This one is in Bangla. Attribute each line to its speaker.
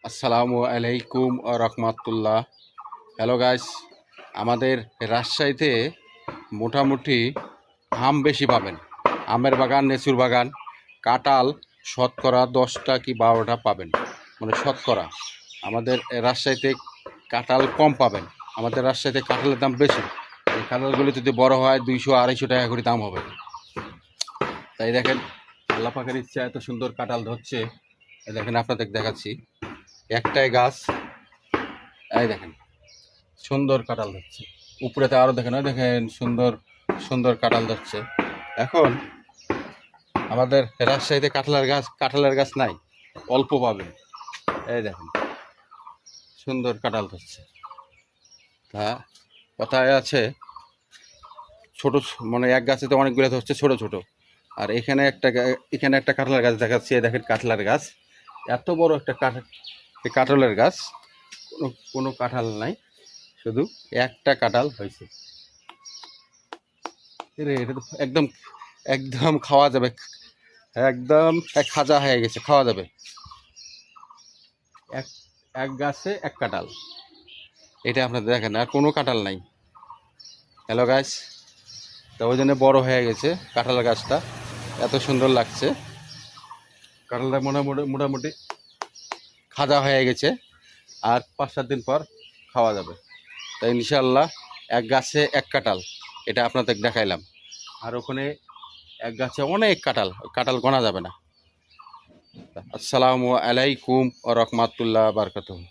Speaker 1: আসসালামু আলাইকুম রহমাতুল্লাহ। হ্যালো গাইস, আমাদের রাজশাহীতে মোটামুটি আম বেশি পাবেন। আমের বাগান, লিচুর বাগান, কাঁঠাল শতকরা 10টা কি 12টা পাবেন, মানে শতকরা। আমাদের রাজশাহীতে কাঁঠাল কম পাবেন। আমাদের রাজশাহীতে কাঁঠালের দাম বেশি। এই কাঁঠালগুলি যদি বড় হয় 200-250 টাকা করে দাম হবে। তাই দেখেন, আল্লাহ পাকের ইচ্ছা এত সুন্দর কাঁঠাল ধরছে। দেখেন, আপনাদের দেখাচ্ছি একটাই গাছ। এই দেখেন, সুন্দর কাঁঠাল ধরছে। উপরেতে আরো দেখেন, ওই দেখেন সুন্দর সুন্দর কাঁঠাল ধরছে। এখন আমাদের রাজশাহীতে কাঁঠালের গাছ নাই, অল্প পাবেন। এই দেখেন, সুন্দর কাঁঠাল ধরছে। তা কথায় আছে, ছোট মানে এক গাছে তো অনেকগুলো ধরছে ছোট ছোট। আর এখানে একটা কাঁঠালের গাছ দেখাচ্ছি। এই দেখেন কাঁঠালের গাছ, এত বড় একটা কাঁঠালের গাছ। কোনো কাঁঠাল নাই, শুধু একটা কাঁঠাল হয়েছে। এটা তো একদম একদম খাওয়া যাবে, একদম এক খাজা হয়ে গেছে, খাওয়া যাবে। এক এক গাছে এক কাঁঠাল। এটা আপনাদের দেখেন, আর কোনো কাঁঠাল নাই। হ্যালো গাছ, তো ওই জন্য বড় হয়ে গেছে কাঁঠালের গাছটা, এত সুন্দর লাগছে। কাঁঠালটা মোটামুটি মোটামুটি খাজা হয়ে গেছে, আর 5-7 দিন পর খাওয়া যাবে। তাই ইনশাআল্লাহ এক গাছে এক কাঁঠাল, এটা আপনাদের দেখাইলাম। আর ওখানে এক গাছে অনেক কাঁঠাল, কাঁঠাল গোনা যাবে না। আসসালামু আলাইকুম ওয়া রাহমাতুল্লাহি ওয়া বারাকাতুহু।